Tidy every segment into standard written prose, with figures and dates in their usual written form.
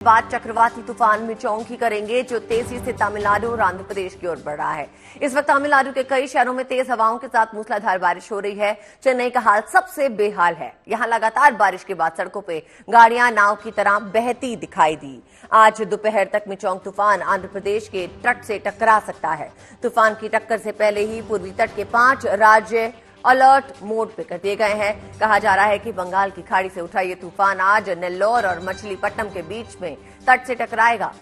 बात चक्रवाती तूफान मिचोंग की करेंगे, जो तेजी से तमिलनाडु और आंध्र प्रदेश की ओर बढ़ रहा है। इस वक्त तमिलनाडु के कई शहरों में तेज हवाओं के साथ मूसलाधार बारिश हो रही है। चेन्नई का हाल सबसे बेहाल है। यहां लगातार बारिश के बाद सड़कों पे गाड़ियां नाव की तरह बहती दिखाई दी। आज दोपहर तक मिचोंग तूफान आंध्र प्रदेश के तट से टकरा सकता है। तूफान की टक्कर से पहले ही पूर्वी तट के 5 राज्य अलर्ट मोड पे कर दिए गए हैं। कहा जा रहा है कि बंगाल की खाड़ी से उठा ये तूफान आज नेल्लोर और मछलीपट्टनम के बीच में तट से टकराएगा।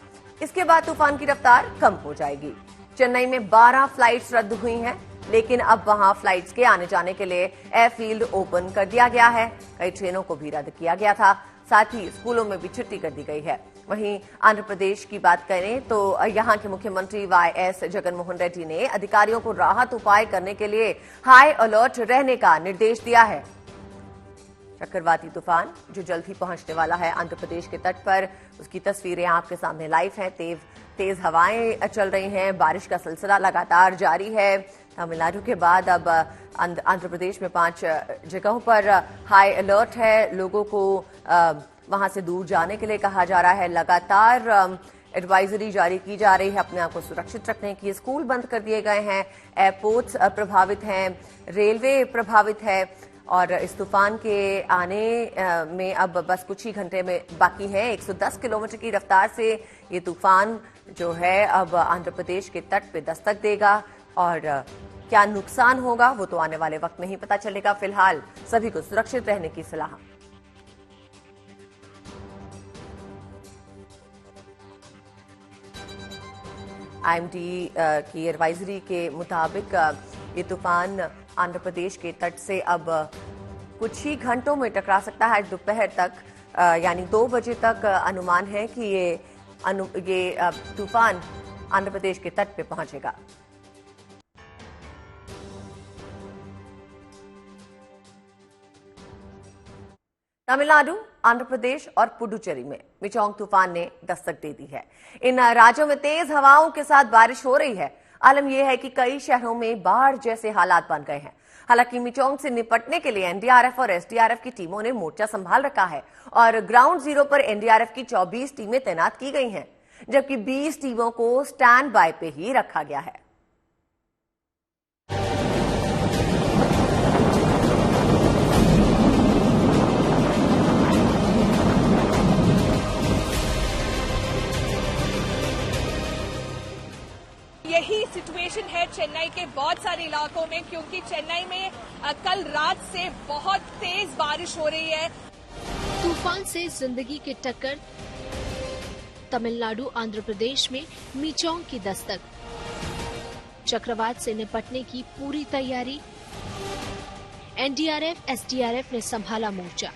इसके बाद तूफान की रफ्तार कम हो जाएगी। चेन्नई में 12 फ्लाइट्स रद्द हुई हैं, लेकिन अब वहां फ्लाइट्स के आने जाने के लिए एयरफील्ड ओपन कर दिया गया है। कई ट्रेनों को भी रद्द किया गया था। साथ ही स्कूलों में भी छुट्टी कर दी गई है। वहीं आंध्र प्रदेश की बात करें तो यहां के मुख्यमंत्री वाईएस जगनमोहन रेड्डी ने अधिकारियों को राहत उपाय करने के लिए हाई अलर्ट रहने का निर्देश दिया है। चक्रवाती तूफान जो जल्द ही पहुंचने वाला है आंध्र प्रदेश के तट पर, उसकी तस्वीरें आपके सामने लाइव हैं। तेज हवाएं चल रही हैं। बारिश का सिलसिला लगातार जारी है। तमिलनाडु के बाद अब आंध्र प्रदेश में 5 जगहों पर हाई अलर्ट है। लोगों को वहां से दूर जाने के लिए कहा जा रहा है। लगातार एडवाइजरी जारी की जा रही है अपने आप को सुरक्षित रखने की। स्कूल बंद कर दिए गए हैं। एयरपोर्ट्स प्रभावित हैं। रेलवे प्रभावित है। और इस तूफान के आने में अब बस कुछ ही घंटे में बाकी है। 110 किलोमीटर की रफ्तार से ये तूफान जो है अब आंध्र प्रदेश के तट पे दस्तक देगा। और क्या नुकसान होगा वो तो आने वाले वक्त में ही पता चलेगा। फिलहाल सभी को सुरक्षित रहने की सलाह। आईएमडी की एडवाइजरी के मुताबिक ये तूफान आंध्र प्रदेश के तट से अब कुछ ही घंटों में टकरा सकता है। दोपहर तक यानी 2 बजे तक अनुमान है कि ये तूफान आंध्र प्रदेश के तट पे पहुंचेगा। तमिलनाडु, आंध्र प्रदेश और पुडुचेरी में मिचोंग तूफान ने दस्तक दे दी है। इन राज्यों में तेज हवाओं के साथ बारिश हो रही है। आलम यह है कि कई शहरों में बाढ़ जैसे हालात बन गए हैं। हालांकि मिचोंग से निपटने के लिए एनडीआरएफ और एसडीआरएफ की टीमों ने मोर्चा संभाल रखा है और ग्राउंड जीरो पर एनडीआरएफ की 24 टीमें तैनात की गई हैं, जबकि 20 टीमों को स्टैंड बाय पे ही रखा गया है। यही सिचुएशन है चेन्नई के बहुत सारे इलाकों में, क्योंकि चेन्नई में कल रात से बहुत तेज बारिश हो रही है। तूफान से जिंदगी की टक्कर, तमिलनाडु आंध्र प्रदेश में मिचोंग की दस्तक, चक्रवात से निपटने की पूरी तैयारी, एनडीआरएफ एसडीआरएफ ने संभाला मोर्चा।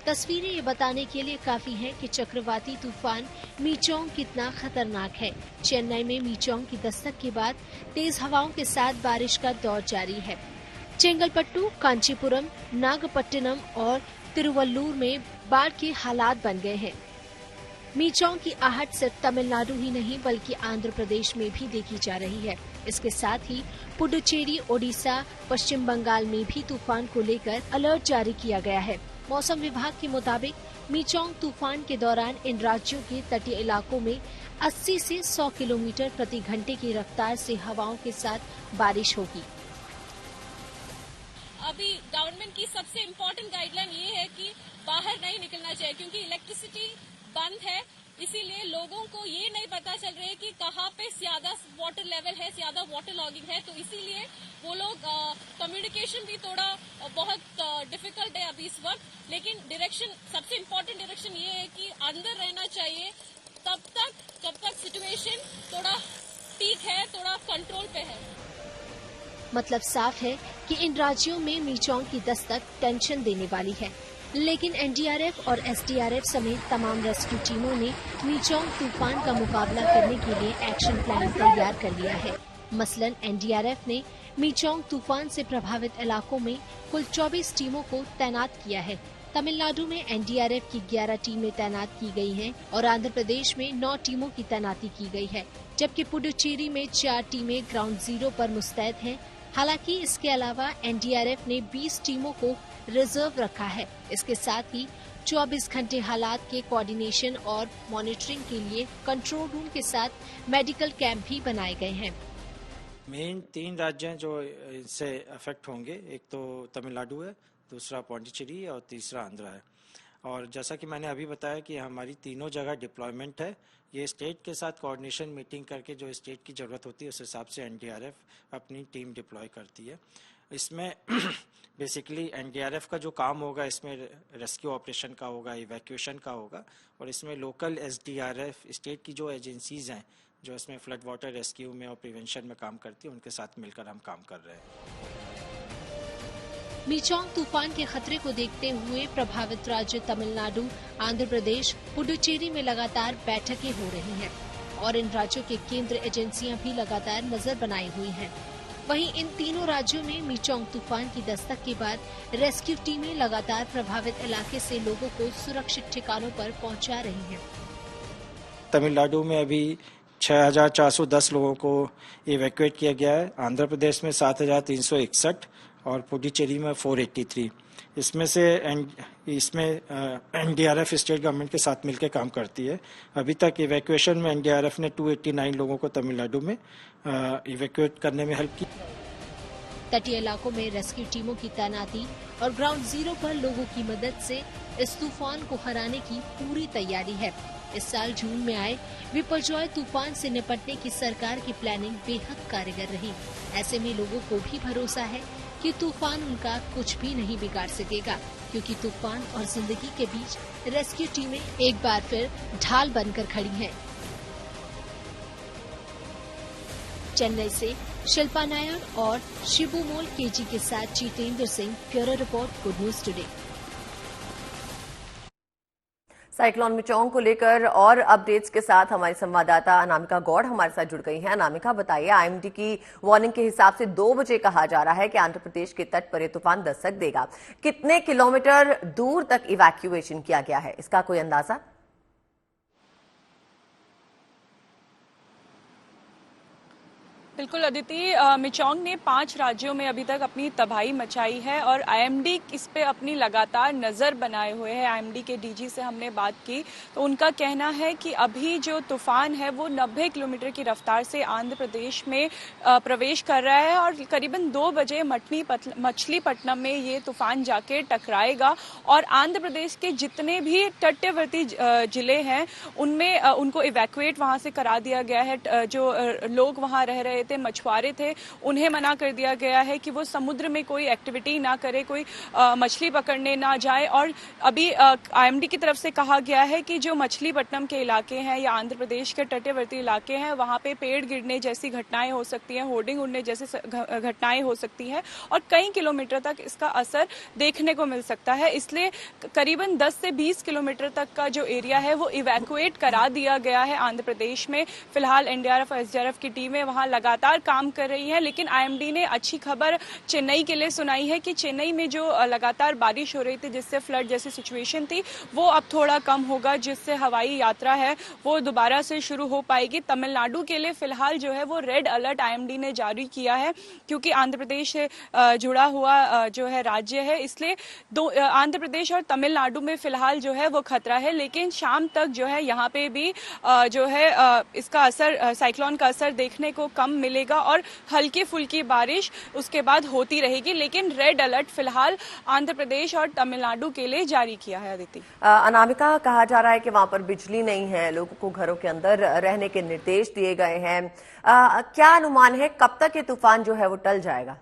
तस्वीरें ये बताने के लिए काफी हैं कि चक्रवाती तूफान मिचोंग कितना खतरनाक है। चेन्नई में मिचोंग की दस्तक के बाद तेज हवाओं के साथ बारिश का दौर जारी है। चेंगलपट्टू, कांचीपुरम, नागपट्टिनम और तिरुवल्लुर में बाढ़ के हालात बन गए हैं। मिचोंग की आहट सिर्फ तमिलनाडु ही नहीं बल्कि आंध्र प्रदेश में भी देखी जा रही है। इसके साथ ही पुडुचेरी, ओडिशा, पश्चिम बंगाल में भी तूफान को लेकर अलर्ट जारी किया गया है। मौसम विभाग के मुताबिक मिचोंग तूफान के दौरान इन राज्यों के तटीय इलाकों में 80 से 100 किलोमीटर प्रति घंटे की रफ्तार से हवाओं के साथ बारिश होगी। अभी गवर्नमेंट की सबसे इम्पोर्टेंट गाइडलाइन ये है कि बाहर नहीं निकलना चाहिए, क्योंकि इलेक्ट्रिसिटी बंद है। इसीलिए लोगों को ये नहीं पता चल रहा है कि कहाँ पे ज्यादा वाटर लेवल है, ज्यादा वाटर लॉगिंग है। तो इसीलिए वो लोग कम्युनिकेशन भी थोड़ा बहुत डिफिकल्ट है अभी इस वक्त। लेकिन डायरेक्शन, सबसे इम्पोर्टेंट डायरेक्शन ये है कि अंदर रहना चाहिए जब तक सिचुएशन थोड़ा ठीक है, थोड़ा कंट्रोल पे है। मतलब साफ है कि इन राज्यों में मिचोंग की दस्तक टेंशन देने वाली है। लेकिन एनडीआरएफ और एसडीआरएफ समेत तमाम रेस्क्यू टीमों ने मिचोंग तूफान का मुकाबला करने के लिए एक्शन प्लान तैयार कर लिया है। मसलन एनडीआरएफ ने मिचोंग तूफान से प्रभावित इलाकों में कुल 24 टीमों को तैनात किया है। तमिलनाडु में एनडीआरएफ की 11 टीमें तैनात की गई हैं और आंध्र प्रदेश में 9 टीमों की तैनाती की गई है, जबकि पुडुचेरी में 4 टीमें ग्राउंड जीरो पर मुस्तैद हैं। हालांकि इसके अलावा एनडीआरएफ ने 20 टीमों को रिजर्व रखा है। इसके साथ ही 24 घंटे हालात के कोऑर्डिनेशन और मॉनिटरिंग के लिए कंट्रोल रूम के साथ मेडिकल कैंप भी बनाए गए हैं। मेन 3 राज्य हैं जो इससे अफेक्ट होंगे। एक तो तमिलनाडु है, दूसरा पौंडीचेरी और तीसरा आंध्र है। और जैसा कि मैंने अभी बताया कि हमारी तीनों जगह डिप्लॉयमेंट है। ये स्टेट के साथ कोऑर्डिनेशन मीटिंग करके जो स्टेट की ज़रूरत होती है उस हिसाब से एनडीआरएफ अपनी टीम डिप्लॉय करती है। इसमें बेसिकली एनडीआरएफ का जो काम होगा इसमें रेस्क्यू ऑपरेशन का होगा, इवैक्यूएशन का होगा, और इसमें लोकल एसडीआरएफ स्टेट की जो एजेंसीज हैं जो इसमें फ्लड वाटर रेस्क्यू में और प्रिवेंशन में काम करती है उनके साथ मिलकर हम काम कर रहे हैं। मीचोंग तूफान के खतरे को देखते हुए प्रभावित राज्य तमिलनाडु, आंध्र प्रदेश, पुडुचेरी में लगातार बैठकें हो रही हैं और इन राज्यों के केंद्र एजेंसियां भी लगातार नजर बनाई हुई हैं। वहीं इन तीनों राज्यों में मीचोंग तूफान की दस्तक के बाद रेस्क्यू टीमें लगातार प्रभावित इलाके से लोगों को सुरक्षित ठिकानों पर पहुंचा रही हैं। तमिलनाडु में अभी 6,410 लोगों को इवैक्यूएट किया गया है। आंध्र प्रदेश में 7,361 और पुडुचेरी में 483। इसमें एनडीआरएफ स्टेट गवर्नमेंट के साथ मिलकर काम करती है। अभी तक इवैक्यूएशन में एनडीआरएफ ने 289 लोगों को तमिलनाडु में इवैक्यूएट करने में हेल्प की। तटीय इलाकों में रेस्क्यू टीमों की तैनाती और ग्राउंड जीरो पर लोगों की मदद से इस तूफान को हराने की पूरी तैयारी है। इस साल जून में आए विपर्जॉय तूफान से निपटने की सरकार की प्लानिंग बेहद कारगर रही। ऐसे में लोगों को भी भरोसा है कि तूफान उनका कुछ भी नहीं बिगाड़ सकेगा, क्योंकि तूफान और जिंदगी के बीच रेस्क्यू टीमें एक बार फिर ढाल बनकर खड़ी हैं। चेन्नई से शिल्पा नायर और शिबुमोल केजी के साथ Jitendra Singh, bureau report, good news today. Cyclone Michaung को लेकर और अपडेट्स के साथ हमारी संवाददाता अनामिका गौड़ हमारे साथ जुड़ गई हैं। अनामिका, बताइए, आईएमडी की वार्निंग के हिसाब से 2 बजे कहा जा रहा है कि आंध्र प्रदेश के तट पर यह तूफान दस्तक देगा। कितने किलोमीटर दूर तक इवैक्यूएशन किया गया है, इसका कोई अंदाजा? बिल्कुल अदिति, मिचोंग ने 5 राज्यों में अभी तक अपनी तबाही मचाई है और आईएमडी इस पे अपनी लगातार नजर बनाए हुए है। आईएमडी के डीजी से हमने बात की तो उनका कहना है कि अभी जो तूफान है वो 90 किलोमीटर की रफ्तार से आंध्र प्रदेश में प्रवेश कर रहा है और करीबन 2 बजे मछलीपट्टनम में ये तूफान जाके टकराएगा और आंध्र प्रदेश के जितने भी तटवर्ती जिले हैं उनमें उनको इवैक्यूएट वहां से करा दिया गया है। जो लोग वहां रह रहे थे, मछुआरे थे, उन्हें मना कर दिया गया है कि वो समुद्र में कोई एक्टिविटी ना करे, कोई मछली पकड़ने ना जाए। और अभी आईएमडी की तरफ से कहा गया है कि जो मछलीपट्टनम के इलाके हैं या आंध्र प्रदेश के तटवर्ती इलाके हैं वहां पे पेड़ गिरने जैसी घटनाएं हो सकती हैं, होर्डिंग उड़ने जैसी घटनाएं हो सकती हैं और कई किलोमीटर तक इसका असर देखने को मिल सकता है। इसलिए करीबन 10 से 20 किलोमीटर तक का जो एरिया है वो इवैक्यूएट करा दिया गया है आंध्र प्रदेश में। फिलहाल एनडीआरएफ और एसडीआरएफ की टीमें वहां लगातार काम कर रही है, लेकिन आईएमडी ने अच्छी खबर चेन्नई के लिए सुनाई है कि चेन्नई में जो लगातार बारिश हो रही थी जिससे फ्लड जैसी सिचुएशन थी वो अब थोड़ा कम होगा, जिससे हवाई यात्रा है वो दोबारा से शुरू हो पाएगी। तमिलनाडु के लिए फिलहाल जो है वो रेड अलर्ट आईएमडी ने जारी किया है क्योंकि आंध्र प्रदेश से जुड़ा हुआ जो है राज्य है, इसलिए आंध्र प्रदेश और तमिलनाडु में फिलहाल जो है वो खतरा है। लेकिन शाम तक जो है यहाँ पे भी जो है इसका असर, साइक्लोन का असर देखने को कम मिलेगा और हल्की फुल्की बारिश उसके बाद होती रहेगी। लेकिन रेड अलर्ट फिलहाल आंध्र प्रदेश और तमिलनाडु के लिए जारी किया है। अदिति, अनामिका, कहा जा रहा है कि वहां पर बिजली नहीं है, लोगों को घरों के अंदर रहने के निर्देश दिए गए हैं। क्या अनुमान है कब तक ये तूफान जो है वो टल जाएगा?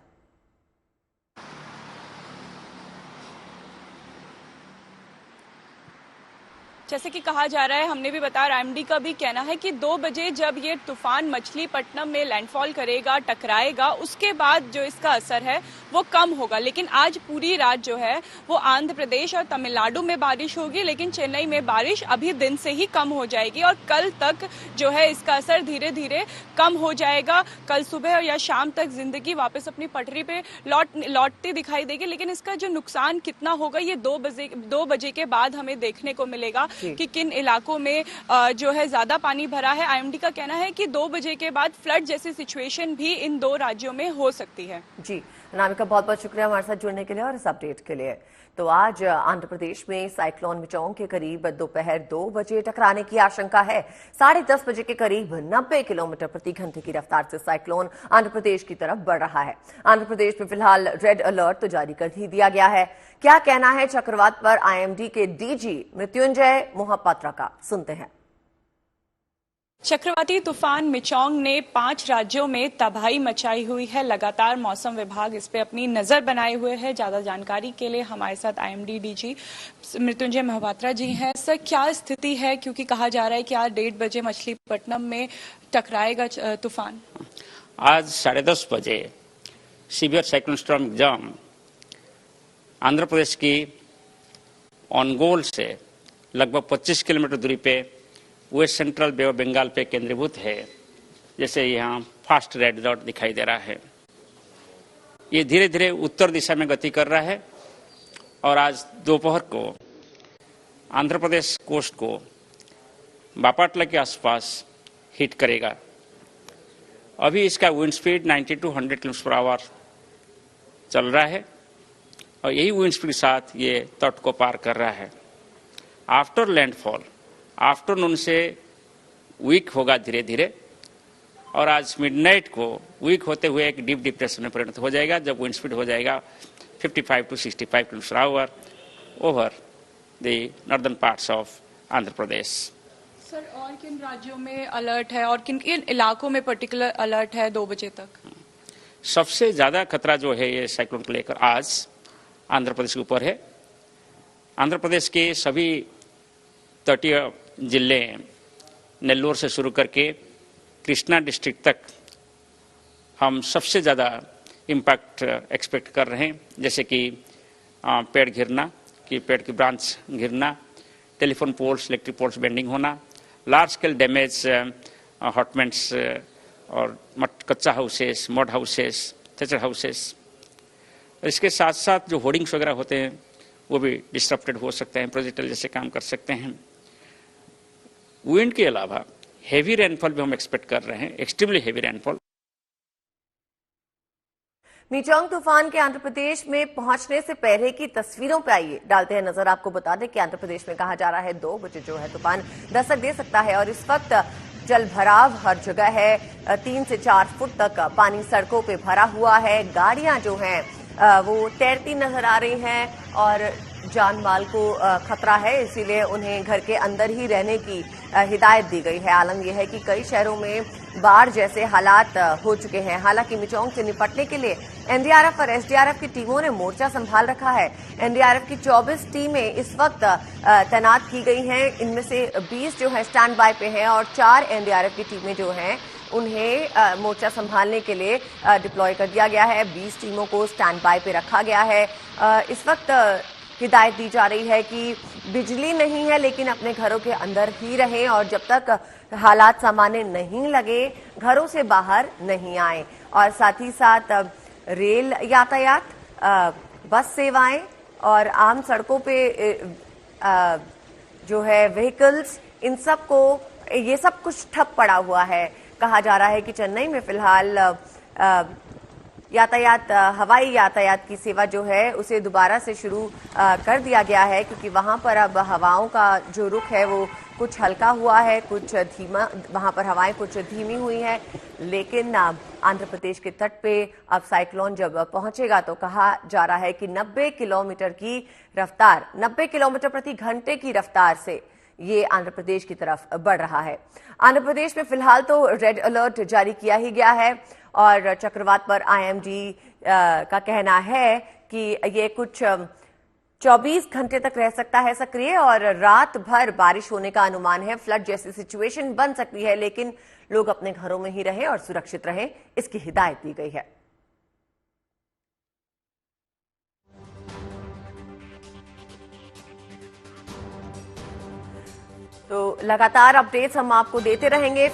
जैसे कि कहा जा रहा है, हमने भी बताया, आईएमडी का भी कहना है कि 2 बजे जब ये तूफान मछलीपट्टनम में लैंडफॉल करेगा, टकराएगा, उसके बाद जो इसका असर है वो कम होगा। लेकिन आज पूरी रात जो है वो आंध्र प्रदेश और तमिलनाडु में बारिश होगी, लेकिन चेन्नई में बारिश अभी दिन से ही कम हो जाएगी और कल तक जो है इसका असर धीरे धीरे कम हो जाएगा। कल सुबह या शाम तक जिंदगी वापस अपनी पटरी पे लौटती दिखाई देगी, लेकिन इसका जो नुकसान कितना होगा ये 2 बजे के बाद हमें देखने को मिलेगा कि किन इलाकों में जो है ज्यादा पानी भरा है। आईएमडी का कहना है कि 2 बजे के बाद फ्लड जैसी सिचुएशन भी इन 2 राज्यों में हो सकती है। जी, अनामिका, बहुत बहुत शुक्रिया हमारे साथ जुड़ने के लिए और इस अपडेट के लिए। तो आज आंध्र प्रदेश में साइक्लोन मिचोंग के करीब दोपहर 2 बजे टकराने की आशंका है। 10:30 बजे के करीब 90 किलोमीटर प्रति घंटे की रफ्तार से साइक्लोन आंध्र प्रदेश की तरफ बढ़ रहा है। आंध्र प्रदेश में फिलहाल रेड अलर्ट तो जारी कर ही दिया गया है। क्या कहना है चक्रवात पर आईएमडी के डीजी मृत्युंजय मोहपात्रा का, सुनते हैं। चक्रवाती तूफान मिचोंग ने 5 राज्यों में तबाही मचाई हुई है। लगातार मौसम विभाग इस पे अपनी नजर बनाए हुए है। ज्यादा जानकारी के लिए हमारे साथ आईएमडी डीजी मृत्युंजय मोहपात्रा जी हैं। सर, क्या स्थिति है, क्योंकि कहा जा रहा है कि आज 1:30 बजे मछलीपट्टनम में टकराएगा तूफान। आज 10:30 बजे severe cyclone storm Michaung Andhra Pradesh की ऑनगोल से लगभग 25 किलोमीटर दूरी पे west central Bay of Bengal पे केंद्रीभूत है। जैसे यहाँ फास्ट रेड डॉट दिखाई दे रहा है। ये धीरे धीरे उत्तर दिशा में गति कर रहा है और आज दोपहर को आंध्र प्रदेश कोस्ट को बापाटला के आसपास हिट करेगा। अभी इसका विंड स्पीड 90 to 100 किलोमीटर/आवर चल रहा है और यही विंड स्पीड के साथ ये तट को पार कर रहा है। आफ्टर लैंडफॉल आफ्टरनून से वीक होगा धीरे धीरे और आज मिडनाइट को वीक होते हुए एक डीप डिप्रेशन में परिणत हो जाएगा, जब विंड स्पीड हो जाएगा 55 to 65 किलोमीटर/आवर over the northern parts of Andhra Pradesh. Sir, और किन राज्यों में अलर्ट है और किन किन इलाकों में पर्टिकुलर अलर्ट है 2 बजे तक? सबसे ज्यादा खतरा जो है ये साइक्लोन को लेकर आज आंध्र प्रदेश के ऊपर है। आंध्र प्रदेश के सभी तटीय जिले नेल्लोर से शुरू करके कृष्णा डिस्ट्रिक्ट तक हम सबसे ज़्यादा इम्पैक्ट एक्सपेक्ट कर रहे हैं। जैसे कि पेड़ गिरना, कि पेड़ की ब्रांच गिरना, telephone poles, electric poles bending होना, लार्ज स्केल डैमेज, हॉटमेंट्स और कच्चा houses, mud houses, thatched houses. इसके साथ साथ जो होर्डिंग्स वगैरह होते हैं वो भी डिस्टर्प्टेड हो सकते हैं, प्रोजेक्टर जैसे काम कर सकते हैं। विंड के अलावा हेवी रेनफॉल भी हम एक्सपेक्ट कर रहे हैं, एक्सट्रीमली हेवी रेनफॉल। मिचोंग तूफान के आंध्र प्रदेश में पहुंचने से पहले की तस्वीरों पे आइए डालते हैं नजर। आपको बता दें कि आंध्र प्रदेश में कहा जा रहा है 2 बजे जो है तूफान दस्तक दे सकता है और इस वक्त जल भराव हर जगह है। 3 से 4 फुट तक पानी सड़कों पे भरा हुआ है। गाड़ियां जो हैं वो तैरती नजर आ रही हैं और जान माल को खतरा है, इसीलिए उन्हें घर के अंदर ही रहने की हिदायत दी गई है। आलम यह है कि कई शहरों में बाढ़ जैसे हालात हो चुके हैं। हालांकि मिचोंग से निपटने के लिए एनडीआरएफ और एसडीआरएफ की टीमों ने मोर्चा संभाल रखा है। एनडीआरएफ की 24 टीमें इस वक्त तैनात की गई हैं। इनमें से 20 जो है स्टैंड बाय पे हैं और 4 एनडीआरएफ की टीमें जो हैं उन्हें मोर्चा संभालने के लिए डिप्लॉय कर दिया गया है। 20 टीमों को स्टैंड बाय पे रखा गया है। इस वक्त हिदायत दी जा रही है कि बिजली नहीं है लेकिन अपने घरों के अंदर ही रहें और जब तक हालात सामान्य नहीं लगे घरों से बाहर नहीं आए। और साथ ही साथ रेल यातायात, बस सेवाएं और आम सड़कों पे जो है व्हीकल्स, इन सब को ये सब कुछ ठप पड़ा हुआ है। कहा जा रहा है कि चेन्नई में फिलहाल यातायात, हवाई यातायात की सेवा जो है उसे दोबारा से शुरू कर दिया गया है, क्योंकि वहां पर अब हवाओं का जो रुख है वो कुछ हल्का हुआ है, कुछ धीमा, वहां पर हवाएं कुछ धीमी हुई हैं। लेकिन आंध्र प्रदेश के तट पे अब साइक्लोन जब पहुंचेगा तो कहा जा रहा है कि 90 किलोमीटर की रफ्तार, 90 किलोमीटर प्रति घंटे की रफ्तार से ये आंध्र प्रदेश की तरफ बढ़ रहा है। आंध्र प्रदेश में फिलहाल तो रेड अलर्ट जारी किया ही गया है और चक्रवात पर आईएमडी का कहना है कि ये कुछ 24 घंटे तक रह सकता है सक्रिय और रात भर बारिश होने का अनुमान है। फ्लड जैसी सिचुएशन बन सकती है, लेकिन लोग अपने घरों में ही रहें और सुरक्षित रहें, इसकी हिदायत दी गई है। तो लगातार अपडेट्स हम आपको देते रहेंगे।